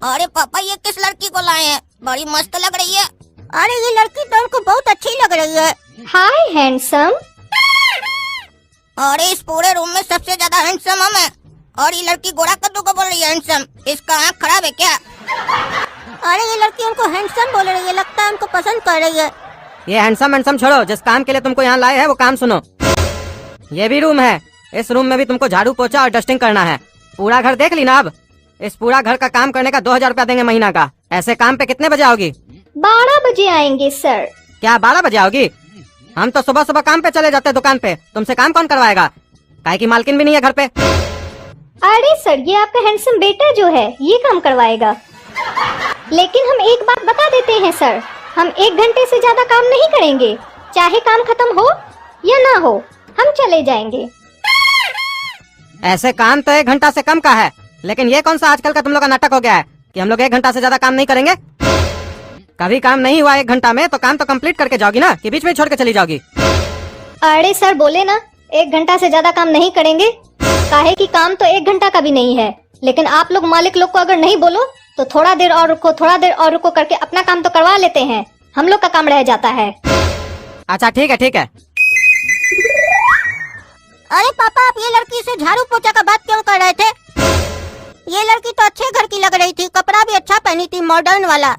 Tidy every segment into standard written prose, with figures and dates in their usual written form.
अरे पापा ये किस लड़की को लाए हैं? बड़ी मस्त लग रही है। अरे ये लड़की तो हमको बहुत अच्छी लग रही है। हाय हैंडसम। अरे इस पूरे रूम में सबसे ज्यादा हैंडसम हम हैं। और ये लड़की गोरा कद्दू को बोल रही है हैंडसम। इसका आँख खराब है क्या? अरे ये लड़की हमको हैंडसम बोल रही है, लगता है हमको पसंद कर रही है। ये हैंडसम छोड़ो, जिस काम के लिए तुमको यहाँ लाए हैं वो काम सुनो। ये भी रूम है, इस रूम में भी तुमको झाड़ू पोछा और डस्टिंग करना है। पूरा घर देख ली ना? अब इस पूरा घर का काम करने का 2000 रुपया देंगे महीना का। ऐसे काम पे कितने बजे आओगी? 12 बजे आएंगे सर। क्या 12 बजे आओगी? हम तो सुबह सुबह काम पे चले जाते हैं दुकान पे। तुमसे काम कौन करवाएगा? काहे की मालकिन भी नहीं है घर पे। अरे सर, ये आपका हैंडसम बेटा जो है ये काम करवाएगा। लेकिन हम एक बात बता देते हैं सर, हम 1 घंटे से ज्यादा काम नहीं करेंगे। चाहे काम खत्म हो या ना हो, हम चले जाएंगे। ऐसे काम तो 1 घंटा से कम का है, लेकिन ये कौन सा आजकल का तुम लोग का नाटक हो गया है कि हम लोग 1 घंटा से ज्यादा काम नहीं करेंगे? कभी काम नहीं हुआ 1 घंटा में तो काम तो कंप्लीट करके जाओगी ना, कि बीच में छोड़ के चली जाओगी? अरे सर बोले ना 1 घंटा से ज्यादा काम नहीं करेंगे। काहे कि काम तो 1 घंटा का भी नहीं है, लेकिन आप लोग मालिक लोग को अगर नहीं बोलो तो थोड़ा देर और रुको, थोड़ा देर और रुको करके अपना काम तो करवा लेते हैं। हम लोग का काम रह जाता है। अच्छा ठीक है ठीक है। अरे पापा, आप ये लड़की से झाड़ू पोछा का बात क्यों कर रहे थे? ये लड़की तो अच्छे घर की लग रही थी, कपड़ा भी अच्छा पहनी थी, मॉडर्न वाला।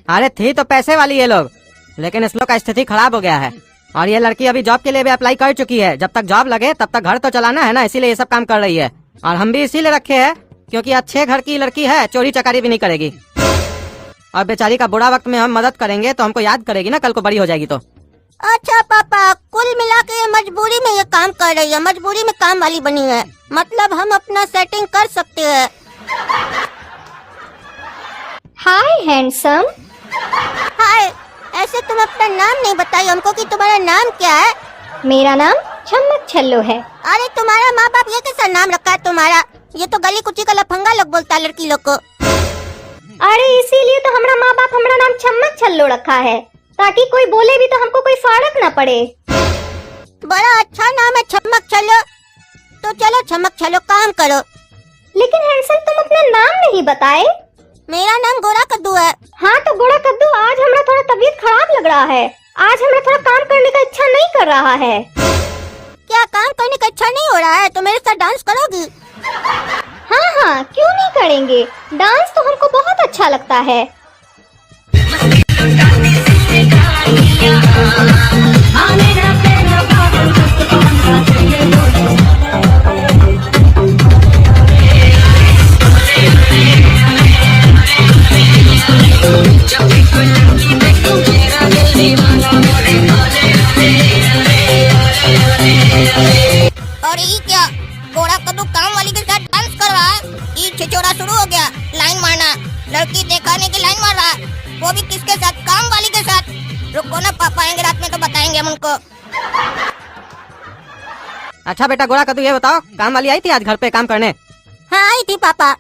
अरे थी तो पैसे वाली ये लोग, लेकिन इस लोग का स्थिति खराब हो गया है। और ये लड़की अभी जॉब के लिए भी अप्लाई कर चुकी है। जब तक जॉब लगे तब तक घर तो चलाना है ना, इसीलिए ये सब काम कर रही है। और हम भी इसीलिए रखे हैं क्योंकि अच्छे घर की लड़की है, चोरी चकारी भी नहीं करेगी। और बेचारी का बुरा वक्त में हम मदद करेंगे तो हमको याद करेगी ना, कल को बड़ी हो जाएगी तो। अच्छा पापा, कुल मिला के ये मजबूरी में ये काम कर रही है, मजबूरी में काम वाली बनी है। मतलब हम अपना सेटिंग कर सकते हैं। हाय हैंडसम। हाय, ऐसे तुम अपना नाम नहीं बताई हमको कि तुम्हारा नाम क्या है? मेरा नाम चम्मक छल्लो है। अरे तुम्हारा माँ बाप ये कैसा नाम रखा है तुम्हारा? ये तो गली कुची का लफंगा लोग बोलता है लड़की लोग को। अरे इसीलिए तो हमारा माँ बाप हमारा नाम चम्मक छल्लो रखा है, ताकि कोई बोले भी तो हमको कोई फर्क न पड़े। बड़ा अच्छा नाम है चम्मक छल्लो। तो चलो चम्मक छल्लो, काम करो। लेकिन हैंडसम तुम अपना नाम नहीं बताए। मेरा नाम गोरा कद्दू है। हाँ तो गोरा कद्दू, आज हमारा थोड़ा तबीयत खराब लग रहा है। आज हमारा थोड़ा काम करने का इच्छा नहीं कर रहा है। क्या काम करने का इच्छा नहीं हो रहा है? तो मेरे साथ डांस करोगी? हाँ हाँ, क्यों नहीं करेंगे। डांस तो हमको बहुत अच्छा लगता है। और ये क्या, गोरा कद्दू काम वाली के साथ डांस कर रहा है? ये छिछोरा शुरू हो गया लाइन मारना। लड़की दिखाने की लाइन मार रहा है, वो भी किसके साथ? काम वाली के साथ। रुको ना, पापा आएंगे रात में तो बताएंगे हम उनको। अच्छा बेटा गोरा कद्दू, ये बताओ, काम वाली आई थी आज घर पे काम करने? हाँ आई थी पापा।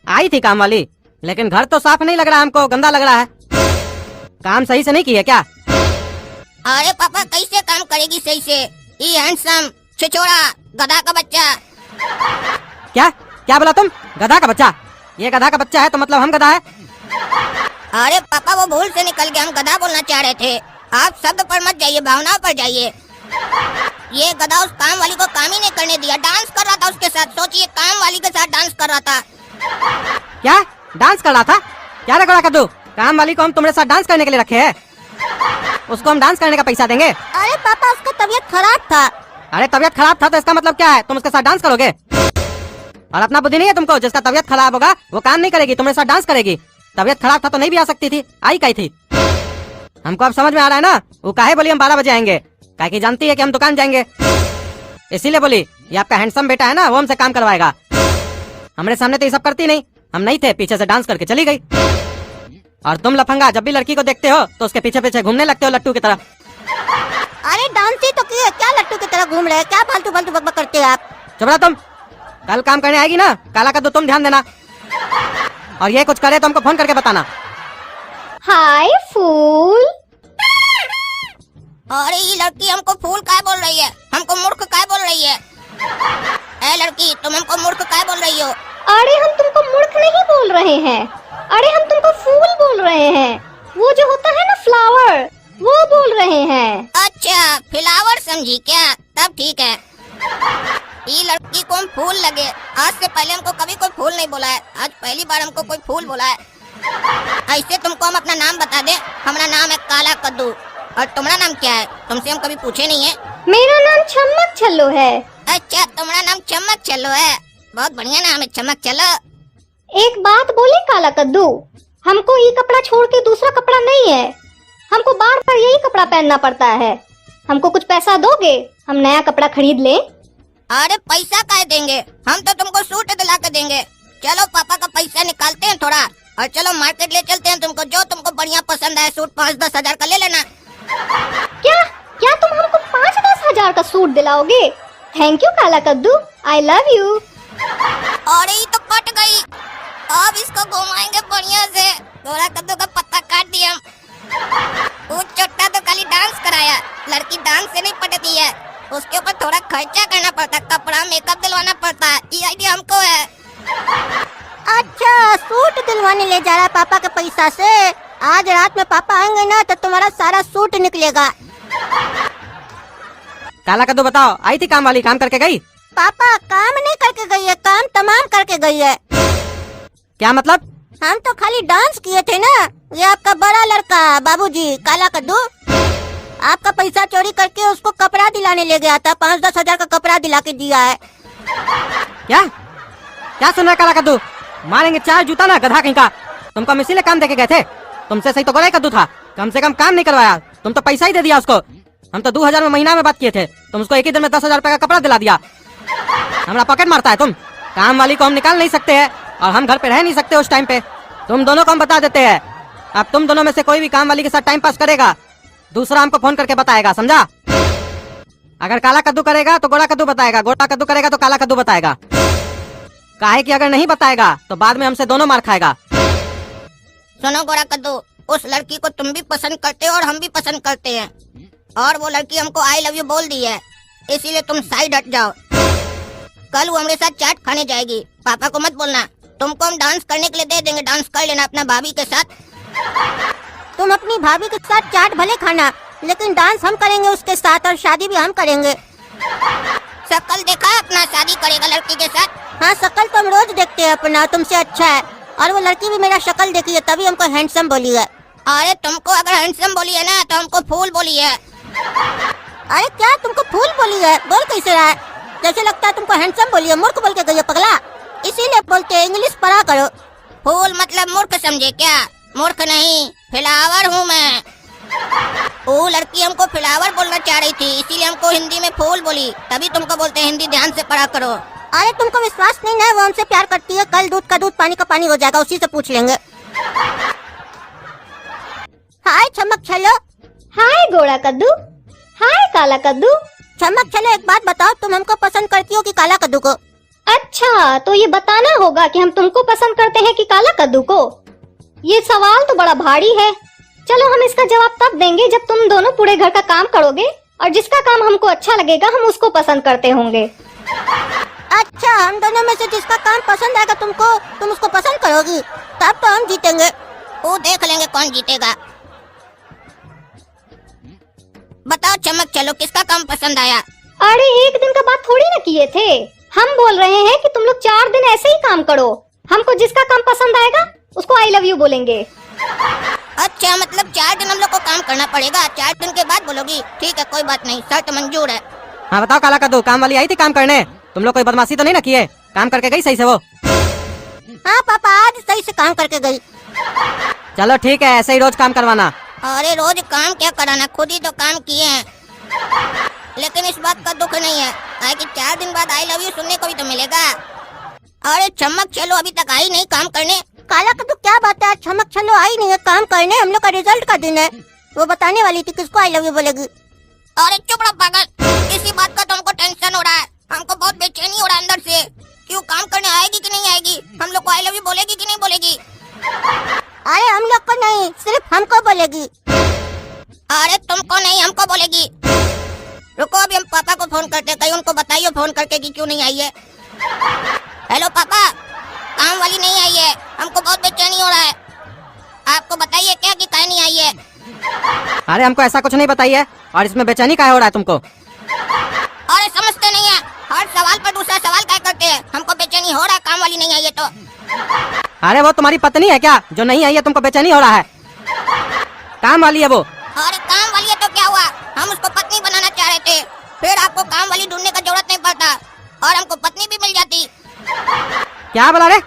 आई थी काम वाली, लेकिन घर तो साफ नहीं लग रहा, हमको गंदा लग रहा है। काम सही से नहीं किया क्या? अरे पापा, कैसे काम करेगी सही से? ये हैंडसम छिछोरा गधा का बच्चा। क्या क्या बोला तुम? गधा का बच्चा? ये गधा का बच्चा है तो मतलब हम गधा है? अरे पापा, वो भूल से निकल गया, हम गधा बोलना चाह रहे थे। आप शब्द पर मत जाइए, भावनाओं पर जाइए। ये गधा उस काम वाली को काम ही नहीं करने दिया, डांस कर रहा था उसके साथ। सोचिए, काम वाली के साथ डांस कर रहा था। क्या डांस कर रहा था? क्या रे गोरा कद्दू, काम वाली को हम तुम्हारे साथ डांस करने के लिए रखे हैं? उसको हम डांस करने का पैसा देंगे? अरे पापा, उसका तबीयत खराब था। अरे तबीयत खराब था तो इसका मतलब क्या है? तुम उसके साथ डांस करोगे? और अपना बुद्धि नहीं है तुमको? जिसका तबीयत खराब होगा वो काम नहीं करेगी, तुम्हारे साथ डांस करेगी। तबीयत खराब था तो नहीं भी आ सकती थी, आई कही थी। हमको अब समझ में आ रहा है ना, वो काहे बोली हम 12 बजे आएंगे? काहे की जानती है कि हम दुकान जाएंगे, इसीलिए बोली। ये आपका हैंडसम बेटा है ना, वो हमसे काम करवाएगा। हमारे सामने तो ये सब करती नहीं, हम नहीं थे, पीछे से डांस करके चली गई। और तुम लफंगा, जब भी लड़की को देखते हो तो उसके पीछे पीछे घूमने लगते हो लट्टू की तरह। अरे डांस ही तो किए, क्या लट्टू की तरह घूम रहे हैं? क्या फालतू फालतू बकबक करते हो आप? चुप रहो तुम। कल काम करने आएगी ना, काला कद्दू, तुम ध्यान देना। और ये कुछ करे तो हमको फोन करके बताना। हाय फूल। अरे ये लड़की हमको फूल काय बोल रही है? हमको मूर्ख काय बोल रही है? ए लड़की, तुम हमको मूर्ख काय बोल रही हो? अरे हम तुमको मूर्ख नहीं बोल रहे रहे हैं? अरे हम तुमको फूल बोल रहे हैं, वो जो होता है ना फ्लावर, वो बोल रहे हैं। अच्छा फ्लावर समझी क्या? तब ठीक है। ये लड़की को हम फूल लगे, आज से पहले हमको कभी कोई फूल नहीं बोला है, आज पहली बार हमको कोई फूल बोला है। ऐसे तुमको हम अपना नाम बता दे, हमारा नाम है काला कद्दू। और तुम्हारा नाम क्या है? तुमसे हम कभी पूछे नहीं है। मेरा नाम चम्मक छल्लो है। अच्छा तुम्हारा नाम चमक चलो है, बहुत बढ़िया नाम है चमक चलो। एक बात बोले काला कद्दू, हमको ये कपड़ा छोड़ के दूसरा कपड़ा नहीं है, हमको बार बार यही कपड़ा पहनना पड़ता है। हमको कुछ पैसा दोगे, हम नया कपड़ा खरीद लें। अरे पैसा काहे देंगे, हम तो तुमको सूट दिला के देंगे। चलो पापा का पैसा निकालते हैं थोड़ा, और चलो मार्केट ले चलते हैं। तुमको जो तुमको बढ़िया पसंद आए सूट 5-10 हजार का ले लेना। क्या क्या तुम हमको 5-10 हजार का सूट दिलाओगे? थैंक यू काला कद्दू, आई लव यू। और ये तो कट गई, अब इसको घुमाएंगे बढ़िया से। गोरा कद्दू का पत्ता काट दिया हम। वो चोटा तो खाली डांस कराया, लड़की डांस से नहीं पटती है, उसके ऊपर थोड़ा खर्चा करना पड़ता, कपड़ा मेकअप दिलवाना पड़ता है। ये आइडिया हमको है। अच्छा सूट दिलवाने ले जा रहा पापा के पैसा से? आज रात में पापा आएंगे ना तो तुम्हारा सारा सूट निकलेगा। काला कद्दू बताओ, आई थी काम वाली, काम करके गई? पापा काम नहीं करके गई है, काम तमाम करके गई है। क्या मतलब? हम तो खाली डांस किए थे ना। ये आपका बड़ा लड़का बाबूजी काला कद्दू आपका पैसा चोरी करके उसको कपड़ा दिलाने ले गया था, 5-10 हजार का कपड़ा दिला के दिया है। क्या क्या सुन रहा है काला कद्दू? मारेंगे 4 जूता ना गधा कहीं का। तुमको हम इसीलिए काम देके गए थे, तुमसे सही तो गोरा कद्दू था, कम से कम काम नहीं करवाया, तुम तो पैसा ही दे दिया उसको। हम तो 2000 में महीना में बात किए थे, तुम उसको एक ही दिन में 10 हजार रुपए का कपड़ा दिला दिया। हमारा पॉकेट मारता है तुम। काम वाली को हम निकाल नहीं सकते हैं और हम घर पे रह नहीं सकते उस टाइम पे। तुम दोनों को हम बता देते हैं, अब तुम दोनों में से कोई भी काम वाली के साथ टाइम पास करेगा, दूसरा हमको फोन करके बताएगा, समझा? अगर काला कद्दू करेगा तो गोरा कद्दू बताएगा, गोरा कद्दू करेगा तो काला कद्दू बताएगा। काहे कि अगर नहीं बताएगा तो बाद में हमसे दोनों मार खाएगा। सुनो गोरा कद्दू, उस लड़की को तुम भी पसंद करते हो और हम भी पसंद करते हैं, और वो लड़की हमको आई लव यू बोल दी है, इसीलिए तुम साइड हट जाओ। कल वो हमारे साथ चाट खाने जाएगी, पापा को मत बोलना। तुमको हम डांस करने के लिए दे देंगे, डांस कर लेना अपना भाभी के साथ। तुम अपनी भाभी के साथ चाट भले खाना, लेकिन डांस हम करेंगे उसके साथ, और शादी भी हम करेंगे। शकल देखा अपना, शादी करेगा लड़की के साथ? हाँ शकल तो हम रोज देखते हैं अपना, तुमसे अच्छा है। और वो लड़की भी मेरा शकल देखी है, तभी हमको हैंडसम बोली है। अरे तुमको अगर हैंडसम बोली है ना तो हमको फूल बोली है। अरे क्या तुमको फूल बोली है? बोल कैसे रहा है? जैसे लगता है तुमको हैंडसम बोली है, मूर्ख बोल के गई है पगला, इसीलिए बोलते हैं इंग्लिश पढ़ा करो। फूल मतलब मूर्ख समझे क्या? मूर्ख नहीं, फ्लावर हूँ मैं। वो लड़की हमको फ्लावर बोलना चाह रही थी, इसीलिए हमको हिंदी में फूल बोली, तभी तुमको बोलते हैं हिंदी ध्यान से पढ़ा करो। अरे तुमको विश्वास नहीं ना, वो हमसे प्यार करती है, कल दूध का दूध पानी का पानी हो जाएगा, उसी से पूछ लेंगे। हाय चमक छल्लो। हाय गोरा कद्दू, हाय काला कद्दू। चमक छल्लो एक बात बताओ, तुम हमको पसंद करती हो कि काला कद्दू को? अच्छा तो ये बताना होगा कि हम तुमको पसंद करते हैं कि काला कद्दू को। ये सवाल तो बड़ा भारी है। चलो हम इसका जवाब तब देंगे जब तुम दोनों पूरे घर का काम करोगे, और जिसका काम हमको अच्छा लगेगा हम उसको पसंद करते होंगे। अच्छा हम दोनों में से जिसका काम पसंद आएगा तुमको, तुम उसको पसंद करोगी, तब तो हम जीतेंगे। वो देख लेंगे कौन जीतेगा। बताओ चमक चलो, किसका काम पसंद आया? अरे एक दिन का बात थोड़ी ना किए थे, हम बोल रहे हैं कि तुम लोग 4 दिन ऐसे ही काम करो, हमको जिसका काम पसंद आएगा उसको आई लव यू बोलेंगे। अच्छा मतलब 4 दिन हम लोग को काम करना पड़ेगा, 4 दिन के बाद बोलोगी? ठीक है कोई बात नहीं, शर्त मंजूर है। हाँ बताओ काला कद्दू, काम वाली आई थी काम करने, तुम लोग कोई बदमाशी तो नहीं ना किए? काम करके गई सही से वो? हाँ पापा आज सही से काम करके गई। चलो ठीक है, ऐसे ही रोज काम करवाना। अरे रोज काम क्या कराना, खुद ही तो काम किए हैं। लेकिन इस बात का दुख नहीं है, काहे कि 4 दिन बाद आई लव यू सुनने को भी तो मिलेगा। अरे चमक चलो अभी तक आई नहीं काम करने। काला कद्दू क्या बात है, चमक चलो आई नहीं है काम करने, हम लोग का रिजल्ट का दिन है, वो बताने वाली थी किसको आई लव यू बोलेगी। अरे चुप रहो पागल, इसी बात का तो हमको टेंशन हो रहा है, हमको बहुत बेचैनी हो रहा है अंदर से, क्यों काम करने आएगी कि नहीं आएगी, हम लोग को आई लव यू बोलेगी कि नहीं बोलेगी। अरे हम लोग को नहीं, सिर्फ हमको बोलेगी। अरे तुमको नहीं हमको बोलेगी। रुको अभी हम पापा को फोन करते, कहीं उनको बताइए फोन करके कि क्यों नहीं आई है। हेलो पापा। काम वाली नहीं आई है, हमको बहुत बेचैनी हो रहा है। आपको बताइए क्या कि काहे नहीं आई है? अरे हमको ऐसा कुछ नहीं बताइए, और इसमें बेचैनी काहे हो रहा है तुमको? अरे समझते नहीं है, हर सवाल पर दूसरा सवाल क्या करते हैं? हमको बेचैनी हो रहा है, काम वाली नहीं आई है तो। अरे वो तुम्हारी पत्नी है क्या जो नहीं आई है, तुमको बेचैनी हो रहा है? काम वाली है वो। अरे काम वाली है तो क्या हुआ? हम उसको पत्नी बनाना चाह रहे थे, फिर आपको काम वाली ढूंढने का जरूरत नहीं पड़ता और हमको पत्नी भी मिल जाती। क्या बोला रे?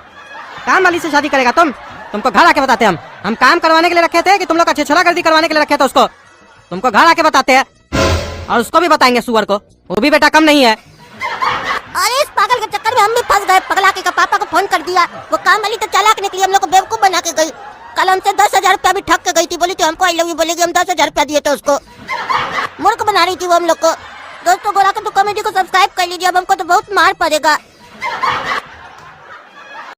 काम वाली से शादी करेगा तुमको घर आके बताते हम काम करवाने के लिए रखे थे कि तुम लोग का छिछोरा गर्दी करवाने के लिए रखे थे उसको? तुमको घर आके बताते हैं, और उसको भी बताएंगे सुअर को, वो भी बेटा कम नहीं है। अरे इस पागल के चक्कर में हम भी फंस गए। पगला के पापा को फोन कर दिया, वो काम वाली तो चालाक निकली, हम लोग को बेवकूफ बना के गई। कल हमसे 10,000 रुपया भी ठग के गई थी, बोली थी हमको आई लव यू बोलेगी, हम 10,000 रुपया दिए थे उसको। मूर्ख बना रही थी वो हम लोग को। दोस्तों गोरा का तो कॉमेडी को सब्सक्राइब कर लीजिए, अब हमको तो बहुत मार पड़ेगा।